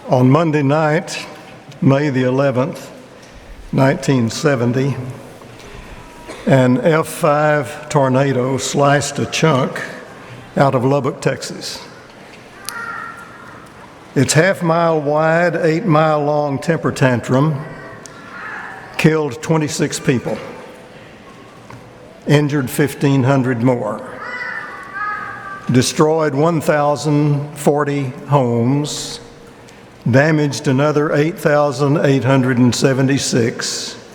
On Monday night, May the 11th, 1970, an F5 tornado sliced a chunk out of Lubbock, Texas. Its half-mile wide, 8-mile long temper tantrum killed 26 people, injured 1,500 more, destroyed 1,040 homes, damaged another 8,876,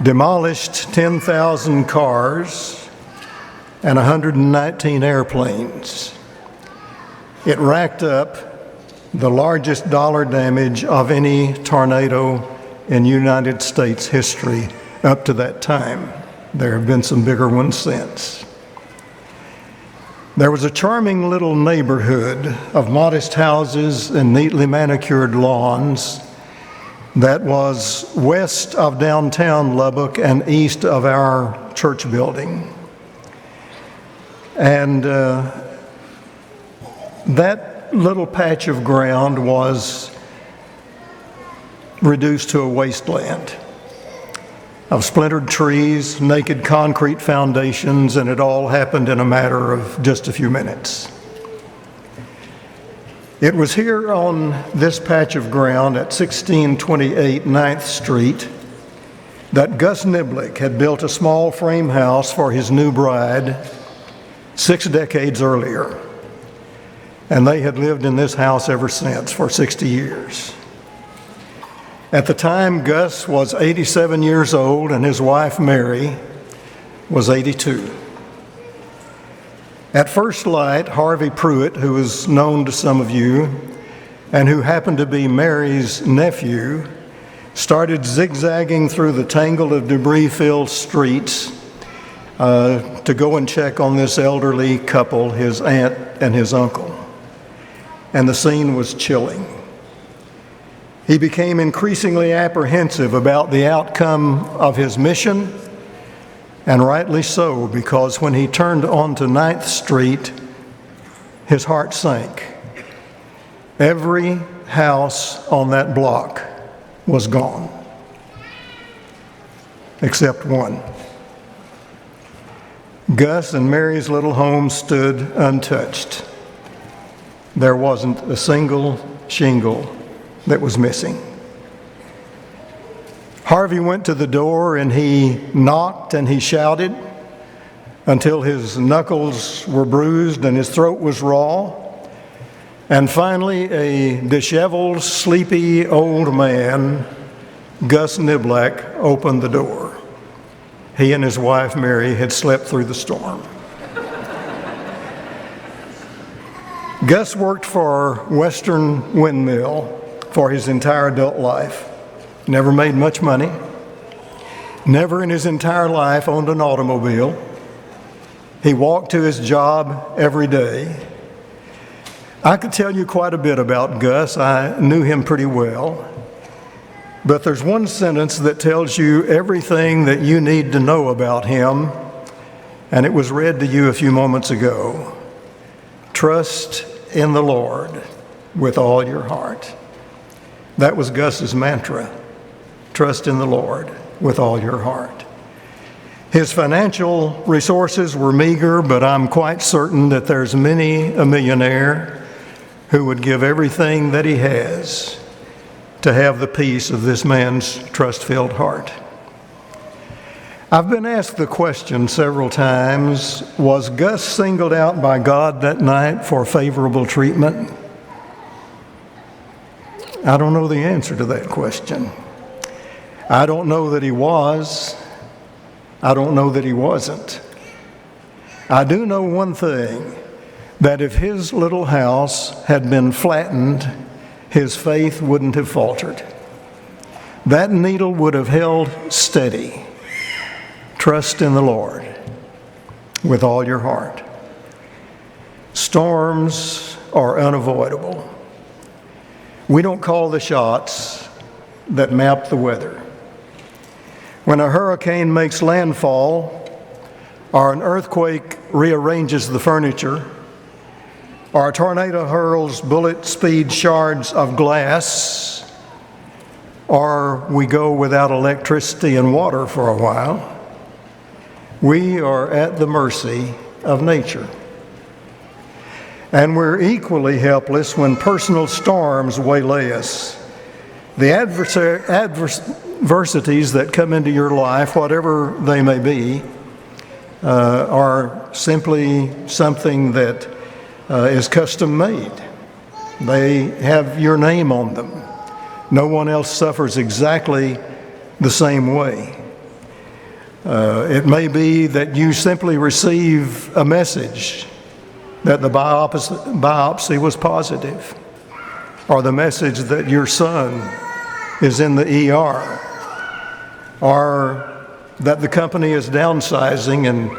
demolished 10,000 cars and 119 airplanes. It racked up the largest dollar damage of any tornado in United States history up to that time. There have been some bigger ones since. There was a charming little neighborhood of modest houses and neatly manicured lawns that was west of downtown Lubbock and east of our church building. And that little patch of ground was reduced to a wasteland of splintered trees, naked concrete foundations, and it all happened in a matter of just a few minutes. It was here on this patch of ground at 1628 9th Street that Gus Niblick had built a small frame house for his new bride 6 decades earlier. And they had lived in this house ever since for 60 years. At the time, Gus was 87 years old and his wife, Mary, was 82. At first light, Harvey Pruitt, who is known to some of you and who happened to be Mary's nephew, started zigzagging through the tangle of debris-filled streets to go and check on this elderly couple, his aunt and his uncle. And the scene was chilling. He became increasingly apprehensive about the outcome of his mission, and rightly so, because when he turned onto 9th Street, his heart sank. Every house on that block was gone, except one. Gus and Mary's little home stood untouched. There wasn't a single shingle that was missing. Harvey went to the door and he knocked and he shouted until his knuckles were bruised and his throat was raw. And finally, a disheveled, sleepy old man, Gus Niblick, opened the door. He and his wife, Mary, had slept through the storm. Gus worked for Western Windmill for his entire adult life. Never made much money. Never in his entire life owned an automobile. He walked to his job every day. I could tell you quite a bit about Gus. I knew him pretty well. But there's one sentence that tells you everything that you need to know about him, and it was read to you a few moments ago. Trust in the Lord with all your heart. That was Gus's mantra. Trust in the Lord with all your heart. His financial resources were meager, but I'm quite certain that there's many a millionaire who would give everything that he has to have the peace of this man's trust-filled heart. I've been asked the question several times, was Gus singled out by God that night for favorable treatment? I don't know the answer to that question. I don't know that he was. I don't know that he wasn't. I do know one thing, that if his little house had been flattened, his faith wouldn't have faltered. That needle would have held steady. Trust in the Lord with all your heart. Storms are unavoidable. We don't call the shots that map the weather. When a hurricane makes landfall, or an earthquake rearranges the furniture, or a tornado hurls bullet speed shards of glass, or we go without electricity and water for a while, we are at the mercy of nature. And we're equally helpless when personal storms waylay us. The adversities that come into your life, whatever they may be, are simply something that is custom made. They have your name on them. No one else suffers exactly the same way. It may be that you simply receive a message that the biopsy was positive, or the message that your son is in the ER, or that the company is downsizing and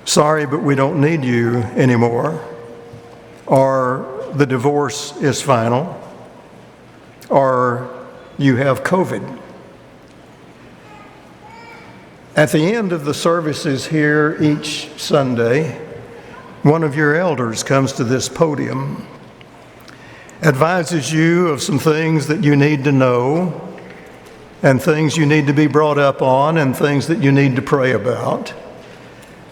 sorry, but we don't need you anymore, or the divorce is final, or you have COVID. At the end of the services here each Sunday, one of your elders comes to this podium, advises you of some things that you need to know, and things you need to be brought up on, and things that you need to pray about.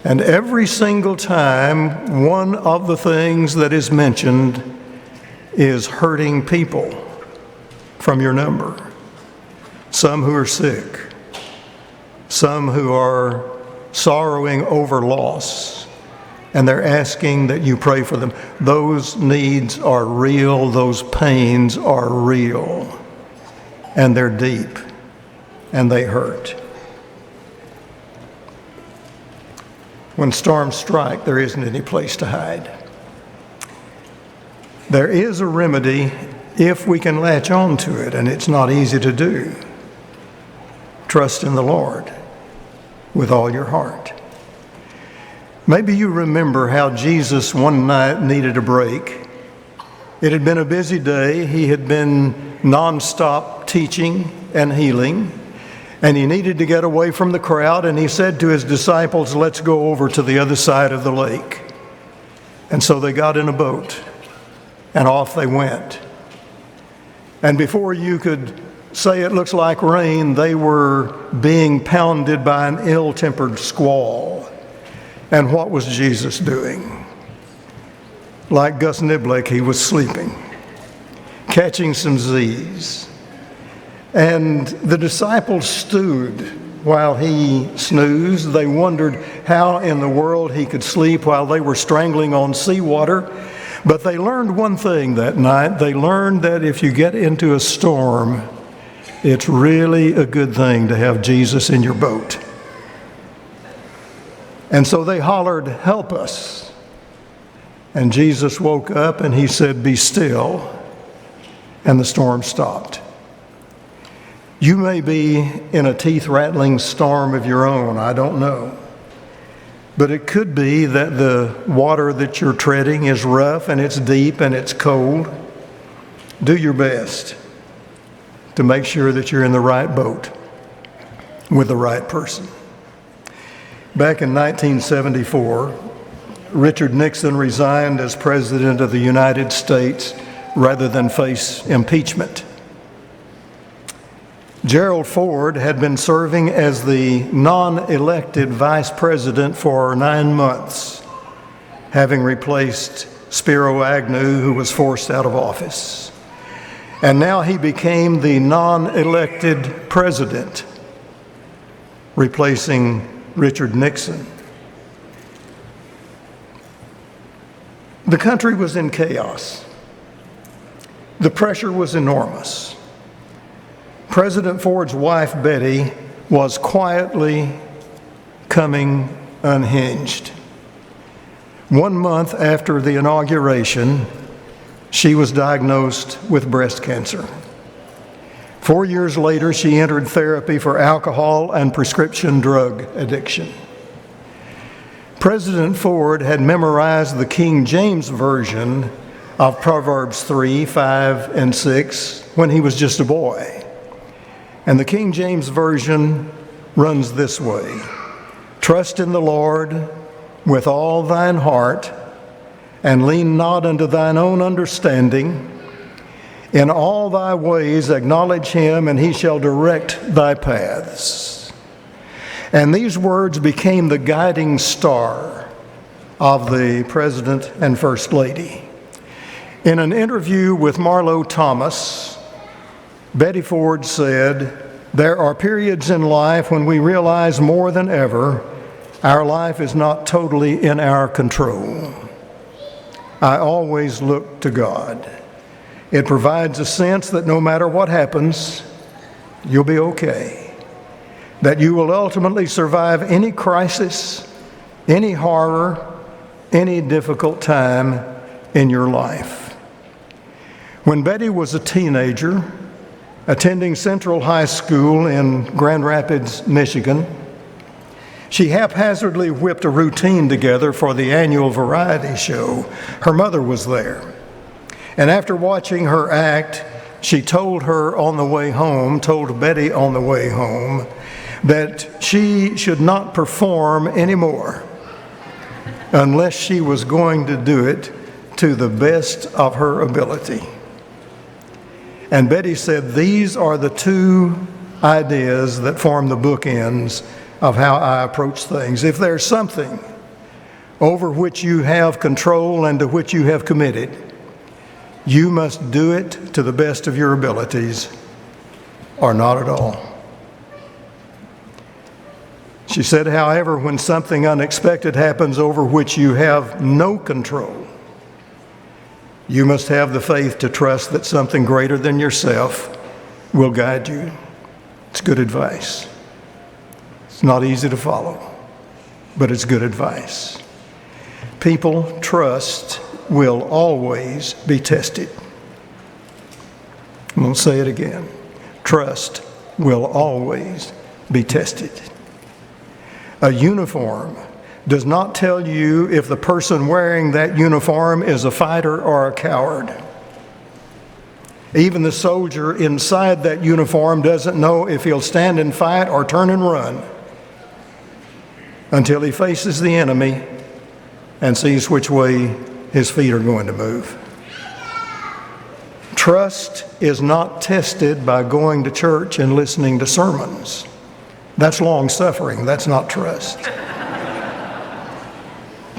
And every single time, one of the things that is mentioned is hurting people from your number. Some who are sick, some who are sorrowing over loss, and they're asking that you pray for them. Those needs are real, those pains are real, and they're deep, and they hurt. When storms strike, there isn't any place to hide. There is a remedy if we can latch on to it, and it's not easy to do. Trust in the Lord with all your heart. Maybe you remember how Jesus one night needed a break. It had been a busy day. He had been nonstop teaching and healing, and he needed to get away from the crowd, and he said to his disciples, "Let's go over to the other side of the lake." And so they got in a boat, and off they went. And before you could say it looks like rain, they were being pounded by an ill-tempered squall. And what was Jesus doing? Like Gus Niblick, he was sleeping, catching some Z's. And the disciples stewed while he snoozed. They wondered how in the world he could sleep while they were strangling on seawater. But they learned one thing that night. They learned that if you get into a storm, it's really a good thing to have Jesus in your boat. And so they hollered, "Help us." And Jesus woke up and he said, "Be still." And the storm stopped. You may be in a teeth-rattling storm of your own, I don't know. But it could be that the water that you're treading is rough and it's deep and it's cold. Do your best to make sure that you're in the right boat with the right person. Back in 1974, Richard Nixon resigned as President of the United States rather than face impeachment. Gerald Ford had been serving as the non-elected vice president for 9 months, having replaced Spiro Agnew, who was forced out of office. And now he became the non-elected president, replacing Richard Nixon. The country was in chaos. The pressure was enormous. President Ford's wife, Betty, was quietly coming unhinged. 1 month after the inauguration, she was diagnosed with breast cancer. 4 years later, she entered therapy for alcohol and prescription drug addiction. President Ford had memorized the King James Version of Proverbs 3, 5, and 6 when he was just a boy. And the King James Version runs this way: "Trust in the Lord with all thine heart, and lean not unto thine own understanding. In all thy ways acknowledge him, and he shall direct thy paths. And these words became the guiding star of the President and First Lady. In an interview with Marlo Thomas, Betty Ford said, "There are periods in life when we realize more than ever our life is not totally in our control. I always look to God. It provides a sense that no matter what happens, you'll be okay. That you will ultimately survive any crisis, any horror, any difficult time in your life." When Betty was a teenager, attending Central High School in Grand Rapids, Michigan, she haphazardly whipped a routine together for the annual variety show. Her mother was there. And after watching her act, she told Betty on the way home, that she should not perform anymore unless she was going to do it to the best of her ability. And Betty said, "These are the two ideas that form the bookends of how I approach things. If there's something over which you have control and to which you have committed, you must do it to the best of your abilities or not at all." She said, however, when something unexpected happens over which you have no control, you must have the faith to trust that something greater than yourself will guide you. It's good advice. It's not easy to follow, but it's good advice. People, trust will always be tested. I'm going to say it again. Trust will always be tested. A uniform does not tell you if the person wearing that uniform is a fighter or a coward. Even the soldier inside that uniform doesn't know if he'll stand and fight or turn and run until he faces the enemy and sees which way his feet are going to move. Trust is not tested by going to church and listening to sermons. That's long-suffering. That's not trust.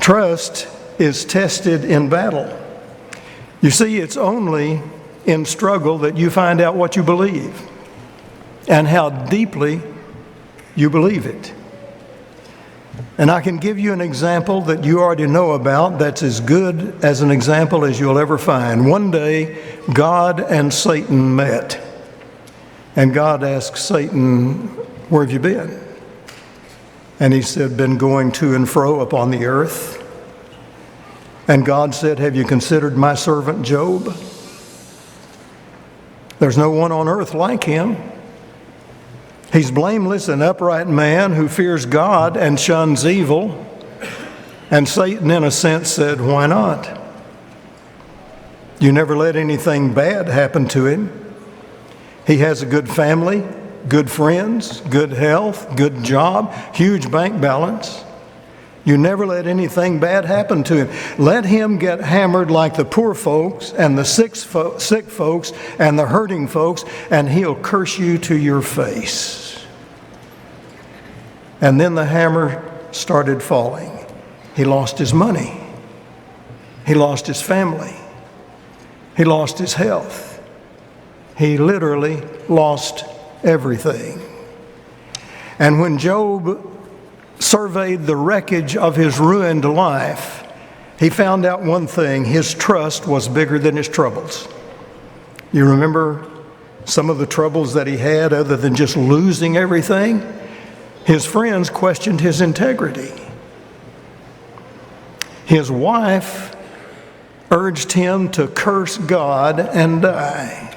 Trust is tested in battle. You see, it's only in struggle that you find out what you believe and how deeply you believe it. And I can give you an example that you already know about that's as good as an example as you'll ever find. One day, God and Satan met. And God asked Satan, "Where have you been?" And he said, "Been going to and fro upon the earth." And God said, "Have you considered my servant Job? There's no one on earth like him. He's blameless and upright man who fears God and shuns evil." And Satan, in a sense, said, "Why not? You never let anything bad happen to him. He has a good family, good friends, good health, good job, huge bank balance. You never let anything bad happen to him. Let him get hammered like the poor folks and the sick folks and the hurting folks, and he'll curse you to your face." And then the hammer started falling. He lost his money. He lost his family. He lost his health. He literally lost everything. And when Job surveyed the wreckage of his ruined life, he found out one thing: his trust was bigger than his troubles. You remember some of the troubles that he had other than just losing everything? His friends questioned his integrity. His wife urged him to curse God and die.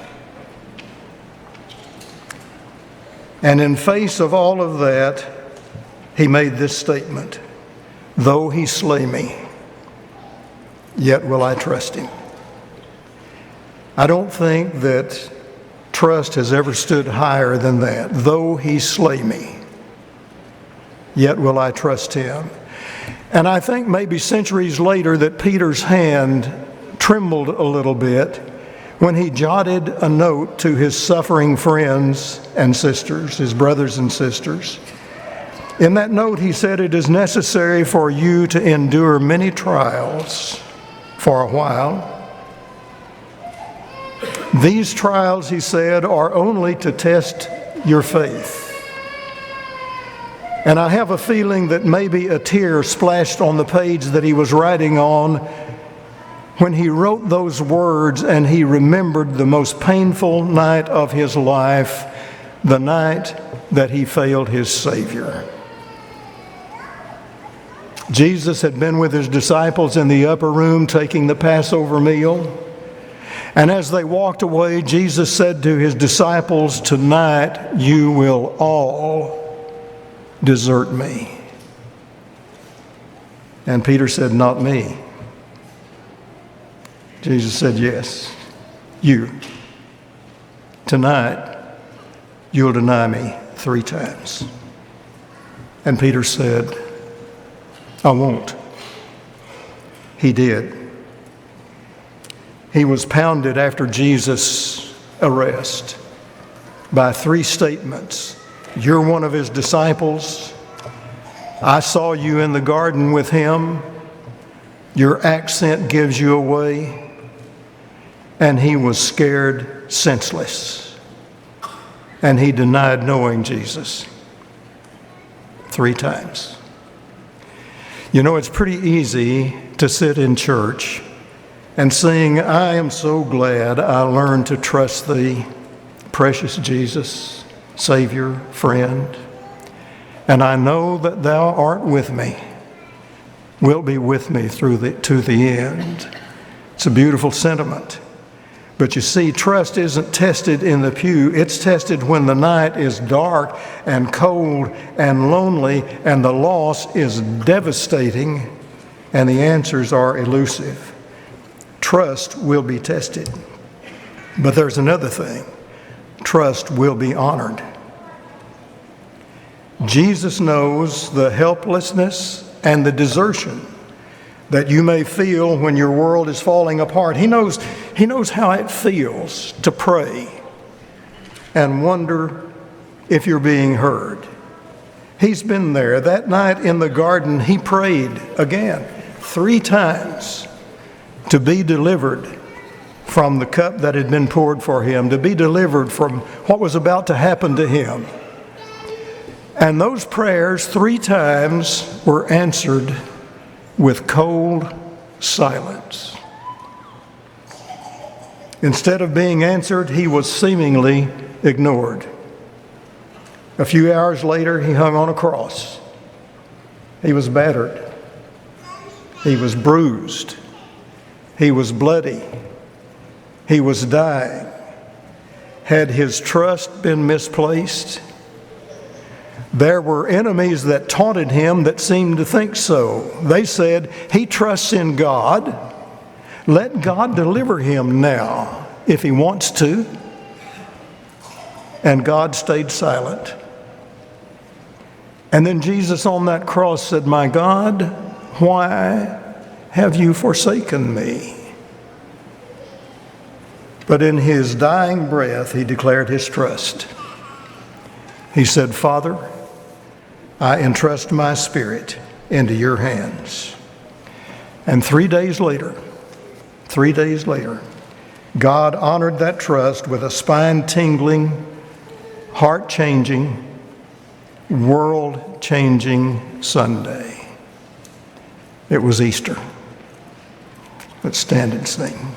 And in face of all of that, he made this statement: "Though he slay me, yet will I trust him." I don't think that trust has ever stood higher than that. Though he slay me, yet will I trust him. And I think maybe centuries later that Peter's hand trembled a little bit when he jotted a note to his suffering friends and sisters, his brothers and sisters. In that note, he said, "It is necessary for you to endure many trials for a while. These trials," he said, "are only to test your faith." And I have a feeling that maybe a tear splashed on the page that he was writing on when he wrote those words, and he remembered the most painful night of his life, the night that he failed his Savior. Jesus had been with his disciples in the upper room taking the Passover meal. And as they walked away, Jesus said to his disciples, "Tonight you will all desert me." And Peter said, "Not me." Jesus said, "Yes, you. Tonight you'll deny me 3 times. And Peter said, "I won't." He did. He was pounded after Jesus' arrest by 3 statements. "You're one of his disciples. I saw you in the garden with him. Your accent gives you away." And he was scared senseless. And he denied knowing Jesus 3 times. You know, it's pretty easy to sit in church and sing, "I am so glad I learned to trust thee, precious Jesus, Savior, friend. And I know that thou art with me, wilt be with me to the end." It's a beautiful sentiment. But you see, trust isn't tested in the pew. It's tested when the night is dark and cold and lonely and the loss is devastating and the answers are elusive. Trust will be tested. But there's another thing. Trust will be honored. Jesus knows the helplessness and the desertion that you may feel when your world is falling apart. He knows how it feels to pray and wonder if you're being heard. He's been there. That night in the garden, he prayed again 3 times to be delivered from the cup that had been poured for him, to be delivered from what was about to happen to him. And those prayers 3 times were answered with cold silence. Instead of being answered, he was seemingly ignored. A few hours later, he hung on a cross. He was battered. He was bruised. He was bloody. He was dying. Had his trust been misplaced? There were enemies that taunted him that seemed to think so. They said, "He trusts in God. Let God deliver him now if he wants to." And God stayed silent. And then Jesus on that cross said, "My God, why have you forsaken me?" But in his dying breath, he declared his trust. He said, "Father, I entrust my spirit into your hands." And 3 days later, God honored that trust with a spine-tingling, heart-changing, world-changing Sunday. It was Easter. Let's stand and sing.